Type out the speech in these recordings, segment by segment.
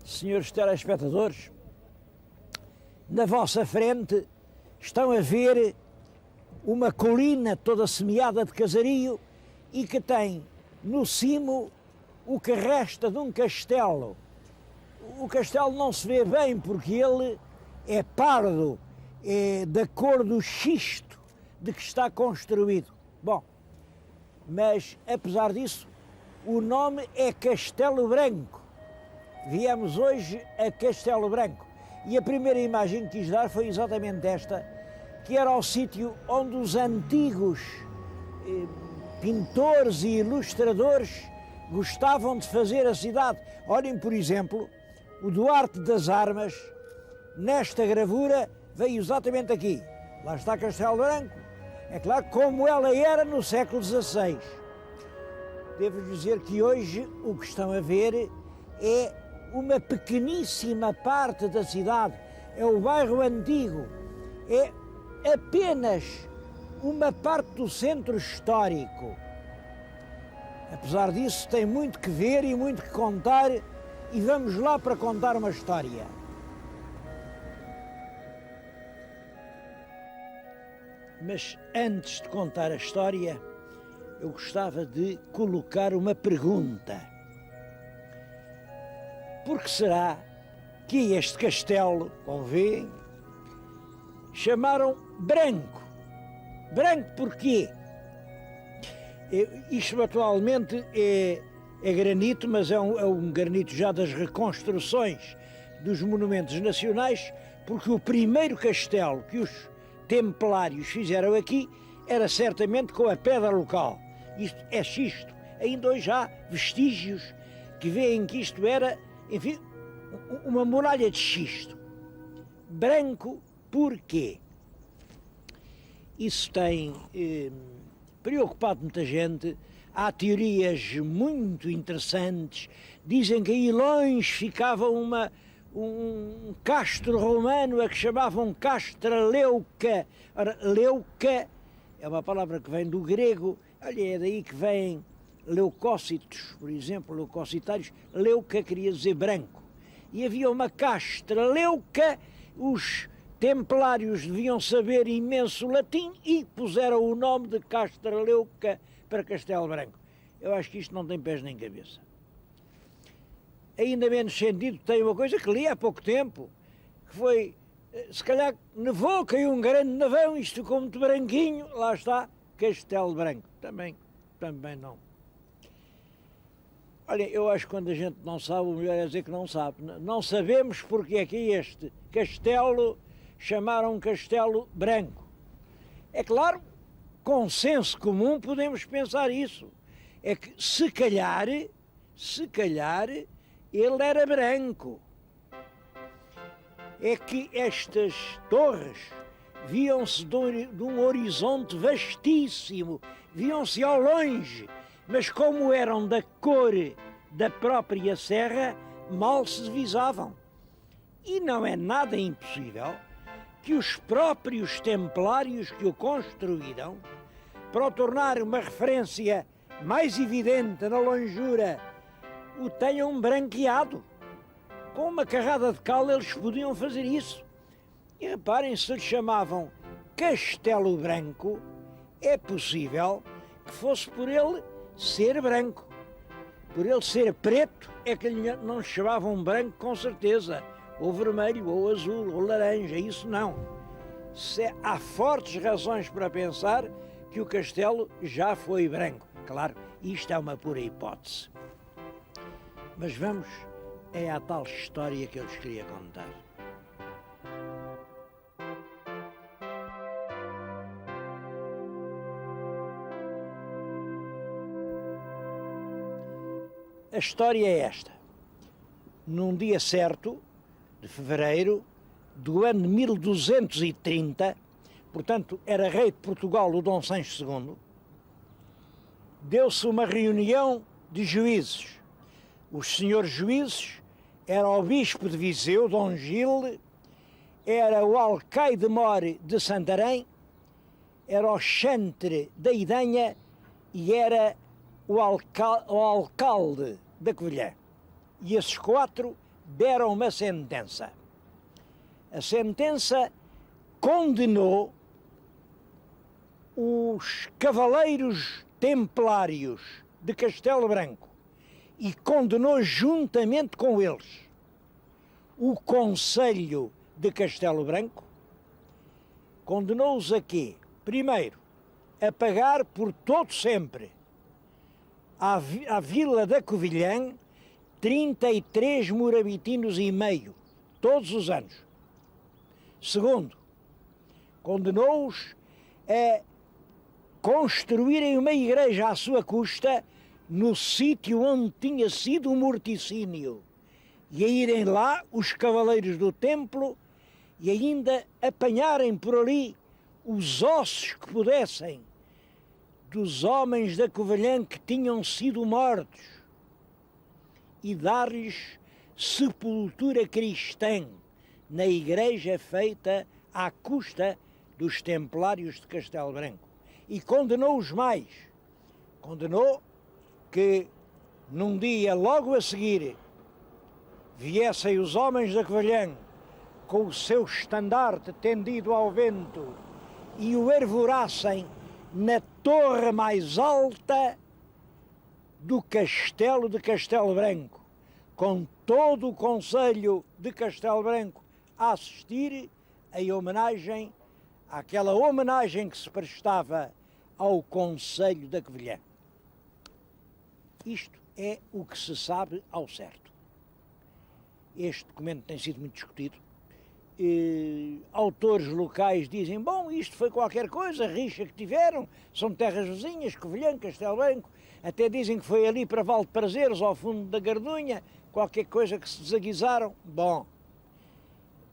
senhores telespectadores, na vossa frente estão a ver uma colina toda semeada de casario e que tem no cimo o que resta de um castelo. O castelo não se vê bem porque ele é pardo, é da cor do xisto de que está construído. Bom, mas apesar disso, o nome é Castelo Branco. Viemos hoje a Castelo Branco e a primeira imagem que quis dar foi exatamente esta, que era o sítio onde os antigos pintores e ilustradores gostavam de fazer a cidade. Olhem, por exemplo, o Duarte das Armas, nesta gravura, veio exatamente aqui. Lá está Castelo Branco. É claro, como ela era no século XVI. Devo dizer que hoje o que estão a ver é uma pequeníssima parte da cidade. É o bairro antigo. É apenas uma parte do centro histórico. Apesar disso, tem muito que ver e muito que contar, e vamos lá para contar uma história. Mas antes de contar a história, eu gostava de colocar uma pergunta. Por que será que este castelo, como veem, chamaram Branco? Branco porquê? Isto atualmente é granito, mas é um granito já das reconstruções dos monumentos nacionais, porque o primeiro castelo que os templários fizeram aqui era certamente com a pedra local. Isto é xisto. Ainda hoje há vestígios que veem que isto era, enfim, uma muralha de xisto. Branco porquê? Isso tem preocupado muita gente. Há teorias muito interessantes. Dizem que aí longe ficava um castro romano a que chamavam Castra Leuca. Ora, Leuca é uma palavra que vem do grego. Olha, é daí que vem leucócitos, por exemplo, leucocitários. Leuca queria dizer branco. E havia uma Castra Leuca. Os templários deviam saber imenso latim e puseram o nome de Castra Leuca para Castelo Branco. Eu acho que isto não tem pés nem cabeça. Ainda menos sentido tem uma coisa que li há pouco tempo, que foi, se calhar nevou, caiu um grande nevão, isto ficou muito branquinho, lá está, Castelo Branco. Também não. Olha, eu acho que quando a gente não sabe, o melhor é dizer que não sabe. Não sabemos porque é que este castelo chamaram Castelo Branco. É claro, com senso comum podemos pensar isso. É que se calhar, ele era branco. É que estas torres viam-se de um horizonte vastíssimo, viam-se ao longe, mas como eram da cor da própria serra, mal se divisavam. E não é nada impossível que os próprios templários que o construíram, para o tornar uma referência mais evidente na longura, o tenham branqueado. Com uma carrada de cal eles podiam fazer isso. E reparem, se lhe chamavam Castelo Branco, é possível que fosse por ele ser branco. Por ele ser preto, é que não lhe chamavam branco com certeza. Ou vermelho, ou azul, ou laranja, isso não. Há fortes razões para pensar que o castelo já foi branco. Claro, isto é uma pura hipótese. Mas vamos à tal história que eu lhes queria contar. A história é esta. Num dia certo, de fevereiro, do ano de 1230, portanto, era rei de Portugal o Dom Sancho II, deu-se uma reunião de juízes. Os senhores juízes eram o bispo de Viseu, Dom Gil, era o alcaide-mor de Santarém, era o chantre da Idanha e era o alcalde da Covilhã. E esses quatro deram uma sentença. A sentença condenou os cavaleiros templários de Castelo Branco e condenou juntamente com eles o Conselho de Castelo Branco. Condenou-os a quê? Primeiro, a pagar por todo sempre à Vila da Covilhã 33 morabitinos e meio, todos os anos. Segundo, condenou-os a construírem uma igreja à sua custa no sítio onde tinha sido o morticínio e a irem lá os cavaleiros do templo e ainda apanharem por ali os ossos que pudessem dos homens da Covilhã que tinham sido mortos e dar-lhes sepultura cristã na igreja feita à custa dos templários de Castelo Branco. E condenou-os mais. Condenou que num dia logo a seguir viessem os homens da Covilhã com o seu estandarte tendido ao vento e o arvorassem na torre mais alta do castelo de Castelo Branco, com todo o Conselho de Castelo Branco a assistir em homenagem àquela homenagem que se prestava ao Conselho da Covilhã. Isto é o que se sabe ao certo. Este documento tem sido muito discutido. Autores locais dizem, bom, isto foi qualquer coisa, rixa que tiveram, são terras vizinhas, Covilhã, Castelo Branco, até dizem que foi ali para Val de Prazeres, ao fundo da Gardunha, qualquer coisa que se desaguisaram. Bom,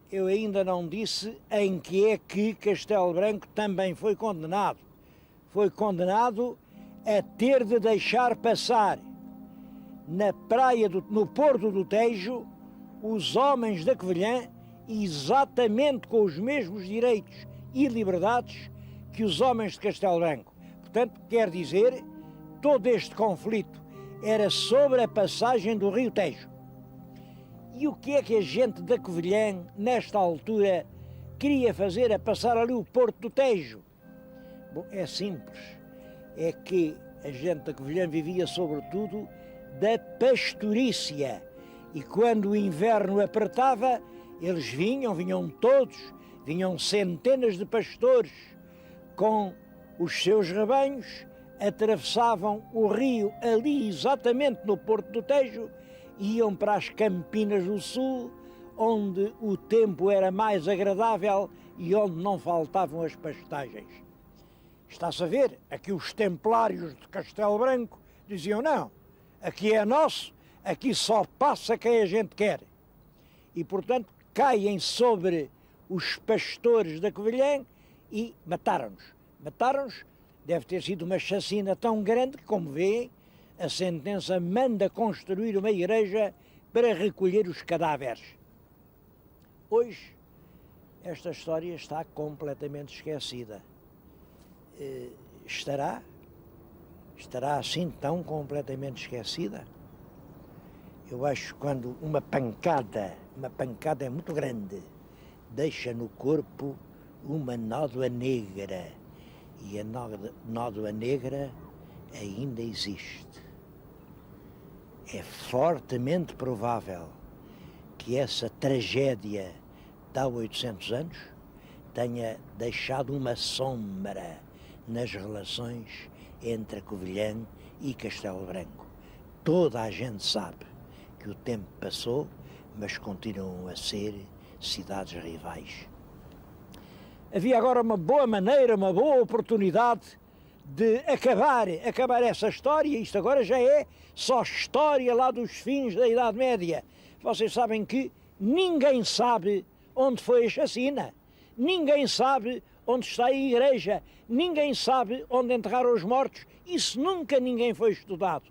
eu ainda não disse em que é que Castelo Branco também foi condenado. Foi condenado a ter de deixar passar na praia, no Porto do Tejo, os homens da Covilhã, exatamente com os mesmos direitos e liberdades que os homens de Castelo Branco. Portanto, quer dizer, todo este conflito era sobre a passagem do Rio Tejo. E o que é que a gente da Covilhã, nesta altura, queria fazer a passar ali o Porto do Tejo? Bom, é simples. É que a gente da Covilhã vivia sobretudo da pastorícia. E quando o inverno apertava, eles vinham todos, vinham centenas de pastores com os seus rebanhos, atravessavam o rio ali exatamente no Porto do Tejo, iam para as Campinas do Sul, onde o tempo era mais agradável e onde não faltavam as pastagens. Está-se a ver, aqui os templários de Castelo Branco diziam, não, aqui é nosso, aqui só passa quem a gente quer. E, portanto, caem sobre os pastores da Covilhã e mataram-nos. Mataram-nos, deve ter sido uma chacina tão grande que, como veem, a sentença manda construir uma igreja para recolher os cadáveres. Hoje, esta história está completamente esquecida. Estará assim tão completamente esquecida? Eu acho que quando uma pancada é muito grande, deixa no corpo uma nódoa negra, e a nódoa negra ainda existe. É fortemente provável que essa tragédia de há 800 anos tenha deixado uma sombra nas relações entre a Covilhã e Castelo Branco. Toda a gente sabe que o tempo passou, mas continuam a ser cidades rivais. Havia agora uma boa maneira, uma boa oportunidade de acabar essa história. Isto agora já é só história lá dos fins da Idade Média. Vocês sabem que ninguém sabe onde foi a chacina, ninguém sabe onde está a igreja, ninguém sabe onde enterraram os mortos. Isso nunca ninguém foi estudado.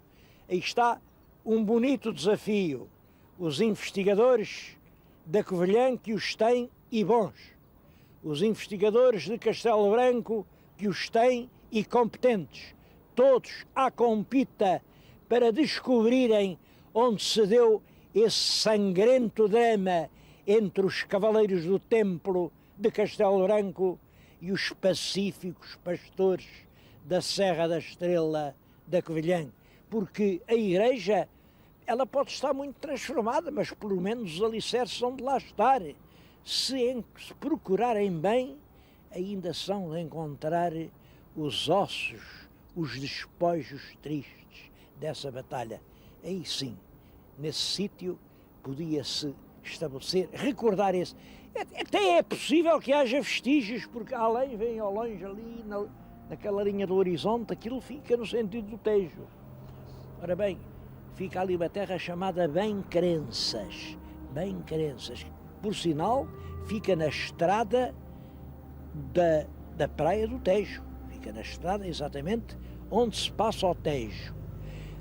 Aí está um bonito desafio. Os investigadores da Covilhã que os têm e bons. Os investigadores de Castelo Branco que os têm e competentes. Todos à compita para descobrirem onde se deu esse sangrento drama entre os cavaleiros do Templo de Castelo Branco e os pacíficos pastores da Serra da Estrela da Covilhã, porque a Igreja, ela pode estar muito transformada, mas pelo menos os alicerces são de lá estar. Se procurarem bem, ainda são de encontrar os ossos, os despojos tristes dessa batalha. Aí sim, nesse sítio podia-se estabelecer, recordar esse. Até é possível que haja vestígios, porque além, vem ao longe ali, naquela linha do horizonte, aquilo fica no sentido do Tejo. Ora bem, fica ali uma terra chamada Bem-Crenças. Bem-Crenças. Por sinal, fica na estrada da praia do Tejo. Fica na estrada exatamente onde se passa o Tejo.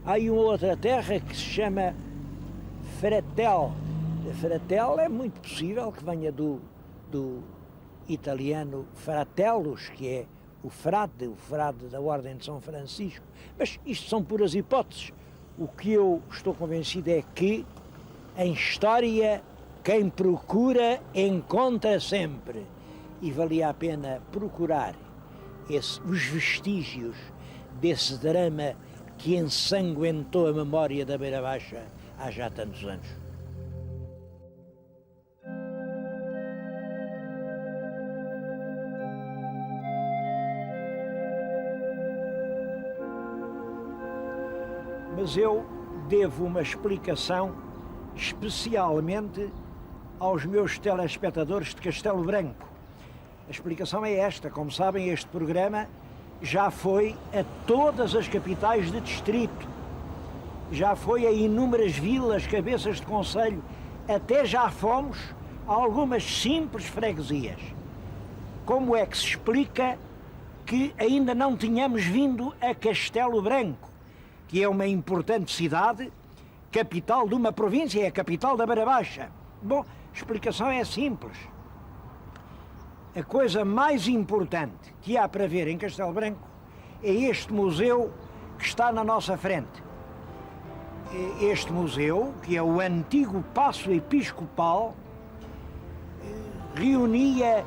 Há aí uma outra terra que se chama Fratel. Fratel é muito possível que venha do italiano Fratellos, que é o frade da Ordem de São Francisco. Mas isto são puras hipóteses. O que eu estou convencido é que, em história, quem procura encontra sempre. E valia a pena procurar os vestígios desse drama que ensanguentou a memória da Beira Baixa há já tantos anos. Mas eu devo uma explicação especialmente aos meus telespectadores de Castelo Branco. A explicação é esta: como sabem, este programa já foi a todas as capitais de distrito, já foi a inúmeras vilas, cabeças de concelho, até já fomos a algumas simples freguesias. Como é que se explica que ainda não tínhamos vindo a Castelo Branco, que é uma importante cidade, capital de uma província, é a capital da Beira Baixa? Bom, a explicação é simples. A coisa mais importante que há para ver em Castelo Branco é este museu que está na nossa frente. Este museu, que é o antigo Paço Episcopal, reunia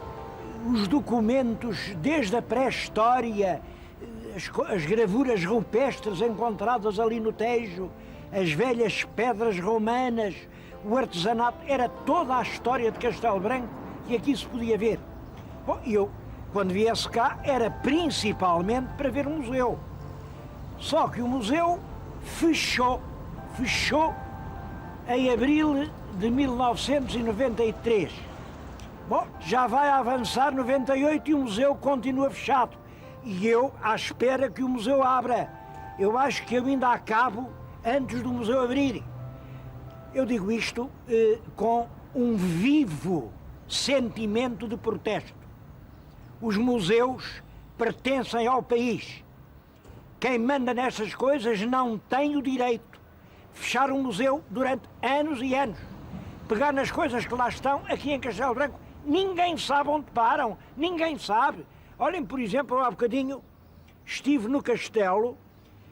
os documentos desde a pré-história, as gravuras rupestres encontradas ali no Tejo, as velhas pedras romanas, o artesanato, era toda a história de Castelo Branco que aqui se podia ver. Bom, eu, quando viesse cá, era principalmente para ver o museu. Só que o museu fechou em abril de 1993. Bom, já vai avançar 98 e o museu continua fechado. E eu à espera que o museu abra. Eu acho que eu ainda acabo antes do museu abrir. Eu digo isto com um vivo sentimento de protesto. Os museus pertencem ao país. Quem manda nessas coisas não tem o direito de fechar um museu durante anos e anos. Pegar nas coisas que lá estão, aqui em Castelo Branco, ninguém sabe onde param, ninguém sabe. Olhem, por exemplo, há bocadinho estive no castelo,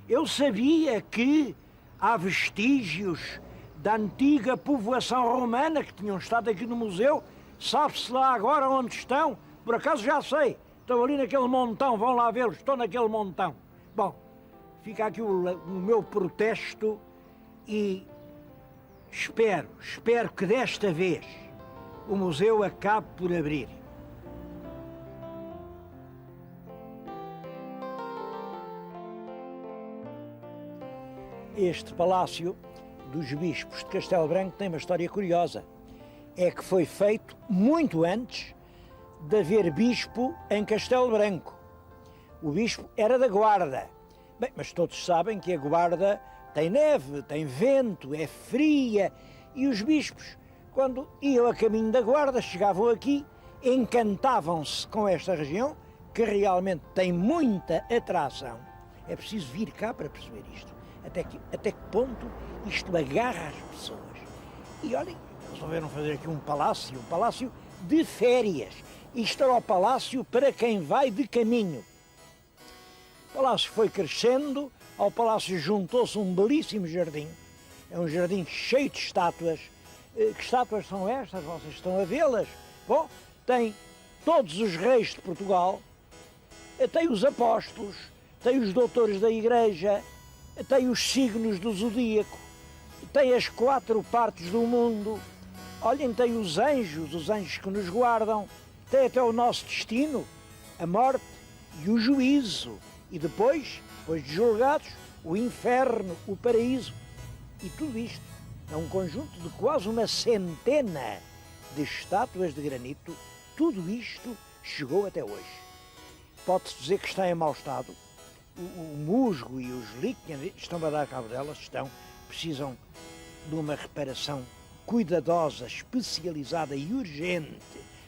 eu sabia que há vestígios da antiga povoação romana que tinham estado aqui no museu. Sabe-se lá agora onde estão? Por acaso já sei, estão ali naquele montão, vão lá vê-los, estão naquele montão. Bom, fica aqui o meu protesto e espero que desta vez o museu acabe por abrir. Este Palácio dos Bispos de Castelo Branco tem uma história curiosa. É que foi feito muito antes de haver bispo em Castelo Branco. O bispo era da Guarda. Bem, mas todos sabem que a Guarda tem neve, tem vento, é fria, e os bispos, quando iam a caminho da Guarda, chegavam aqui, encantavam-se com esta região, que realmente tem muita atração. É preciso vir cá para perceber isto. Até que ponto isto agarra as pessoas. E olhem, resolveram fazer aqui um palácio de férias. Isto era o palácio para quem vai de caminho. O palácio foi crescendo, ao palácio juntou-se um belíssimo jardim. é um jardim cheio de estátuas. Que estátuas são estas? Vocês estão a vê-las? Bom, tem todos os reis de Portugal, tem os apóstolos, tem os doutores da Igreja, tem os signos do zodíaco, tem as 4 partes do mundo, olhem, tem os anjos que nos guardam, tem até o nosso destino, a morte e o juízo, e depois de julgados, o inferno, o paraíso. E tudo isto é um conjunto de quase uma centena de estátuas de granito. Tudo isto chegou até hoje. Pode-se dizer que está em mau estado. O musgo e os líquenes estão a dar cabo delas, precisam de uma reparação cuidadosa, especializada e urgente,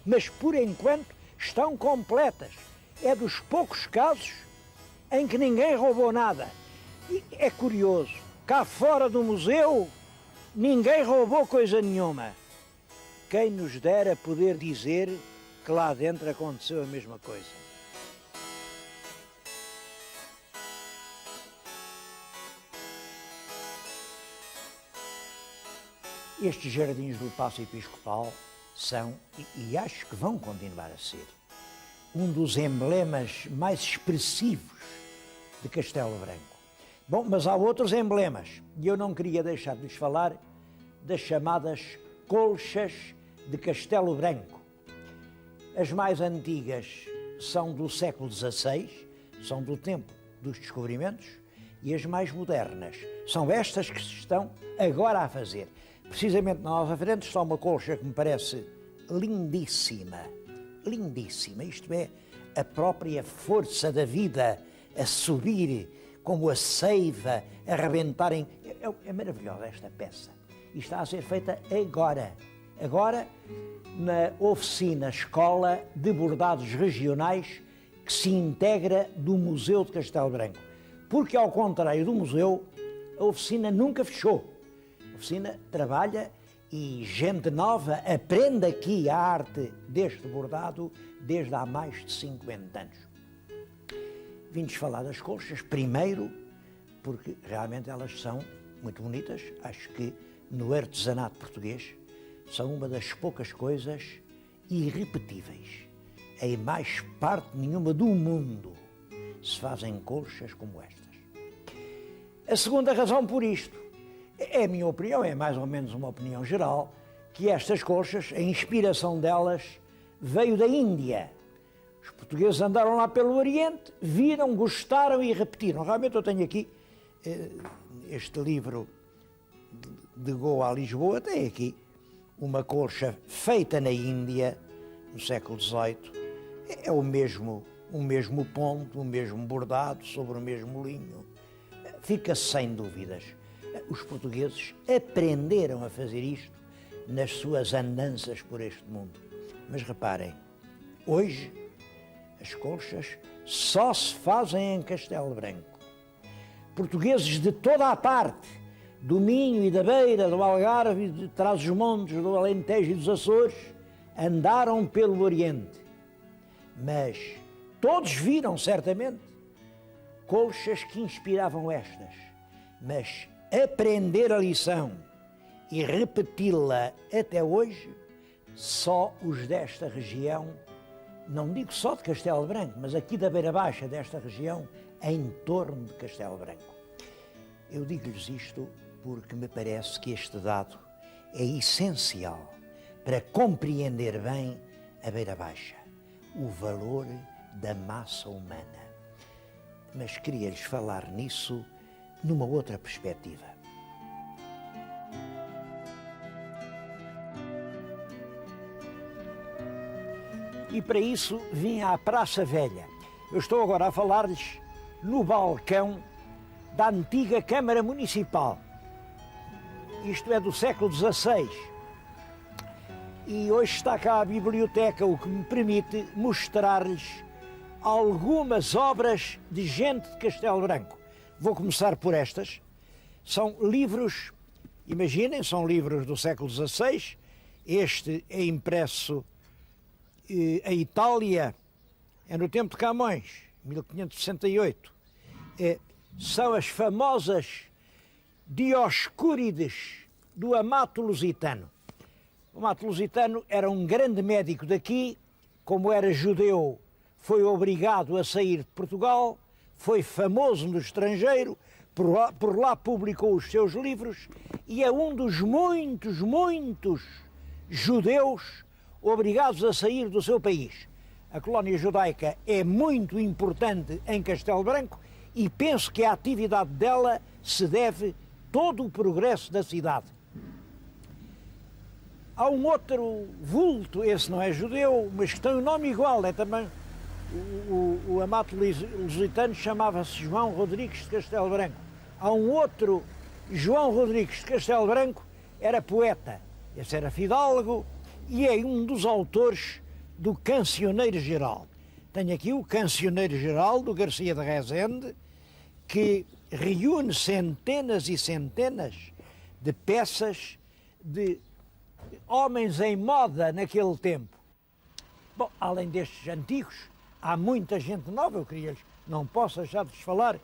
mas por enquanto estão completas. É dos poucos casos em que ninguém roubou nada. E é curioso, cá fora do museu ninguém roubou coisa nenhuma. Quem nos dera poder dizer que lá dentro aconteceu a mesma coisa. Estes jardins do Paço Episcopal são, e acho que vão continuar a ser, um dos emblemas mais expressivos de Castelo Branco. Bom, mas há outros emblemas, e eu não queria deixar de lhes falar das chamadas colchas de Castelo Branco. As mais antigas são do século XVI, são do tempo dos descobrimentos, e as mais modernas são estas que se estão agora a fazer. Precisamente na nossa frente está uma colcha que me parece lindíssima, lindíssima. Isto é, a própria força da vida a subir, como a seiva, a rebentarem. É maravilhosa esta peça. E está a ser feita agora na oficina Escola de Bordados Regionais que se integra do Museu de Castelo Branco. Porque, ao contrário do museu, a oficina nunca fechou. A oficina trabalha e gente nova aprende aqui a arte deste bordado desde há mais de 50 anos. Vim-lhes falar das colchas, primeiro, porque realmente elas são muito bonitas. Acho que no artesanato português são uma das poucas coisas irrepetíveis. Em mais parte nenhuma do mundo se fazem colchas como estas. A segunda razão por isto é a minha opinião, é mais ou menos uma opinião geral, que estas colchas, a inspiração delas veio da Índia. Os portugueses andaram lá pelo Oriente, viram, gostaram e repetiram. Realmente eu tenho aqui este livro de Goa a Lisboa, tem aqui uma colcha feita na Índia, no século XVIII. É o mesmo ponto, o mesmo bordado, sobre o mesmo linho. Fica sem dúvidas. Os portugueses aprenderam a fazer isto nas suas andanças por este mundo. Mas reparem, hoje as colchas só se fazem em Castelo Branco. Portugueses de toda a parte, do Minho e da Beira, do Algarve, de Trás-os-Montes, do Alentejo e dos Açores, andaram pelo Oriente. Mas todos viram, certamente, colchas que inspiravam estas. Mas aprender a lição e repeti-la até hoje, só os desta região, não digo só de Castelo Branco, mas aqui da Beira Baixa desta região, em torno de Castelo Branco. Eu digo-lhes isto porque me parece que este dado é essencial para compreender bem a Beira Baixa, o valor da massa humana. Mas queria-lhes falar nisso numa outra perspectiva. E para isso vim à Praça Velha. Eu estou agora a falar-lhes no balcão da antiga Câmara Municipal. Isto é do século XVI. E hoje está cá a biblioteca, o que me permite mostrar-lhes algumas obras de gente de Castelo Branco. Vou começar por estas. São livros, imaginem, são livros do século XVI. Este é impresso em Itália, é no tempo de Camões, 1568. São as famosas Dioscúrides do Amato Lusitano. O Amato Lusitano era um grande médico daqui, como era judeu, foi obrigado a sair de Portugal, foi famoso no estrangeiro, por lá publicou os seus livros e é um dos muitos judeus obrigados a sair do seu país. A colónia judaica é muito importante em Castelo Branco e penso que a atividade dela se deve todo o progresso da cidade. Há um outro vulto, esse não é judeu, mas que tem um nome igual, é também o Amato Lusitano, chamava-se João Rodrigues de Castelo Branco. Há um outro João Rodrigues de Castelo Branco, era poeta, esse era fidalgo e é um dos autores do Cancioneiro Geral. Tenho aqui o Cancioneiro Geral do Garcia de Rezende, que reúne centenas e centenas de peças de homens em moda naquele tempo. Bom, além destes antigos, há muita gente nova, não posso deixar de vos falar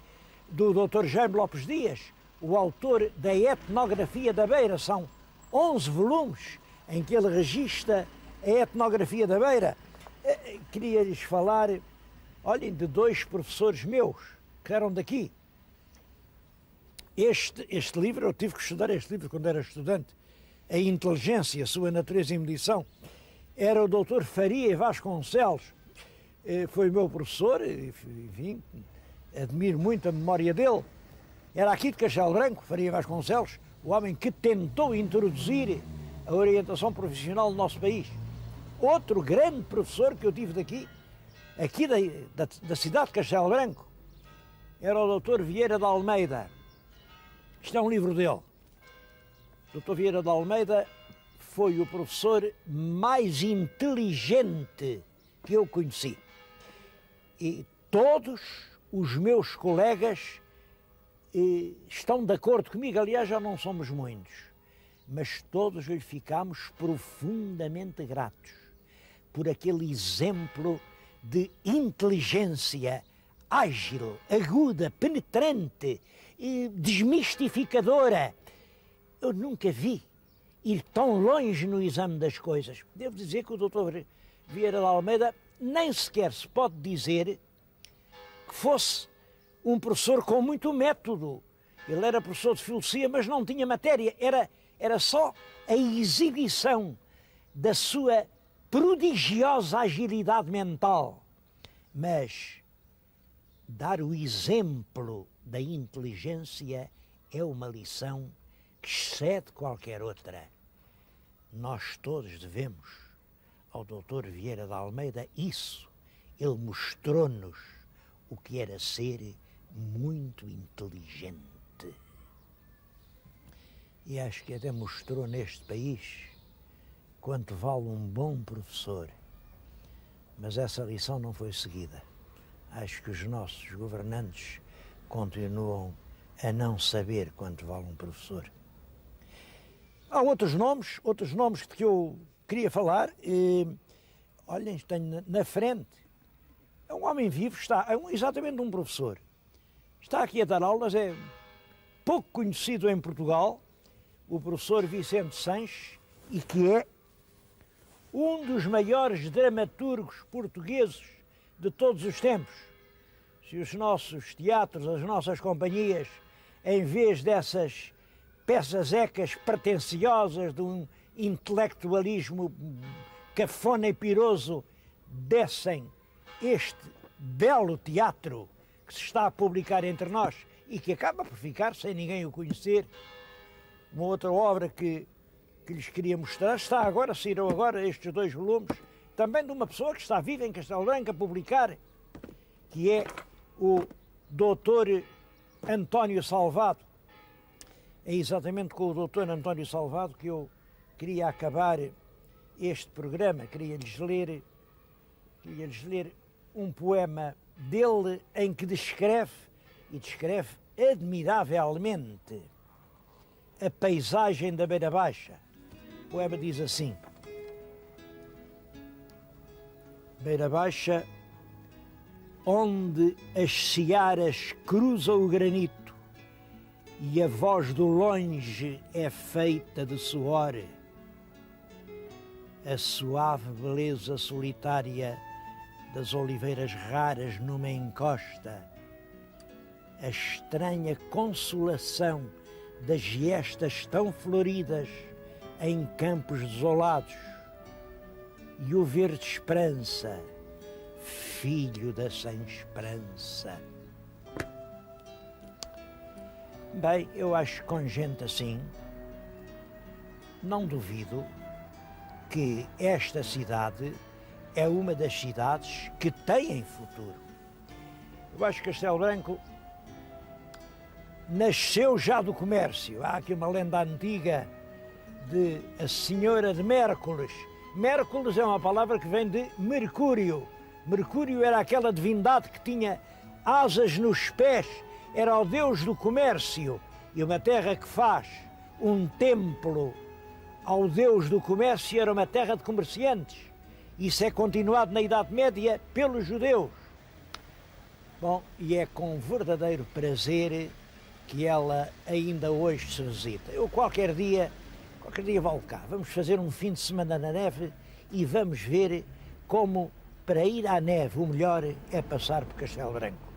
do Dr. Jaime Lopes Dias, o autor da Etnografia da Beira. São 11 volumes em que ele registra a etnografia da Beira. Queria-lhes falar, olhem, de dois professores meus, que eram daqui. Este livro, eu tive que estudar este livro quando era estudante, A Inteligência, Sua Natureza e Medição, era o Dr. Faria Vasconcelos, foi meu professor, enfim, admiro muito a memória dele. Era aqui de Castelo Branco, Faria Vasconcelos, o homem que tentou introduzir a orientação profissional no nosso país. Outro grande professor que eu tive aqui da cidade de Castelo Branco, era o Dr. Vieira de Almeida. Isto é um livro dele. O Dr. Vieira de Almeida foi o professor mais inteligente que eu conheci. E todos os meus colegas estão de acordo comigo, aliás, já não somos muitos, mas todos lhe ficamos profundamente gratos por aquele exemplo de inteligência ágil, aguda, penetrante e desmistificadora. Eu nunca vi ir tão longe no exame das coisas. Devo dizer que o Dr. Vieira de Almeida nem sequer se pode dizer que fosse um professor com muito método. Ele era professor de filosofia, mas não tinha matéria. Era só a exibição da sua prodigiosa agilidade mental. Mas dar o exemplo da inteligência é uma lição que excede qualquer outra. Nós todos devemos ao Dr. Vieira de Almeida isso. Ele mostrou-nos o que era ser muito inteligente. E acho que até mostrou neste país quanto vale um bom professor. Mas essa lição não foi seguida. Acho que os nossos governantes continuam a não saber quanto vale um professor. Há outros nomes de que eu queria falar. Olhem, tenho na frente, é um homem vivo, exatamente um professor. Está aqui a dar aulas, é pouco conhecido em Portugal, o professor Vicente Sanches, e que é um dos maiores dramaturgos portugueses de todos os tempos. Se os nossos teatros, as nossas companhias, em vez dessas peças ecas pretenciosas de um intelectualismo cafona e piroso, dessem este belo teatro que se está a publicar entre nós e que acaba por ficar sem ninguém o conhecer. Uma outra obra que lhes queria mostrar, saíram agora estes 2 volumes, também de uma pessoa que está viva em Castelo Branco a publicar, que é o Dr. António Salvado. É exatamente com o Dr. António Salvado que eu queria acabar este programa. Queria-lhes ler um poema dele em que descreve admiravelmente a paisagem da Beira Baixa. O poema diz assim: Beira Baixa, onde as searas cruzam o granito e a voz do longe é feita de suor. A suave beleza solitária das oliveiras raras numa encosta, a estranha consolação das giestas tão floridas em campos desolados, e o verde esperança, filho da sem esperança. Bem, eu acho que com gente assim, não duvido que esta cidade é uma das cidades que têm futuro. Eu acho que Castelo Branco nasceu já do comércio. Há aqui uma lenda antiga de a Senhora de Mércoles. Mércoles é uma palavra que vem de Mercúrio. Mercúrio era aquela divindade que tinha asas nos pés, era o deus do comércio. E uma terra que faz um templo ao deus do comércio era uma terra de comerciantes. Isso é continuado na Idade Média pelos judeus. Bom, e é com verdadeiro prazer que ela ainda hoje se visita. Eu qualquer dia volto cá. Vamos fazer um fim de semana na neve e vamos ver como para ir à neve o melhor é passar por Castelo Branco.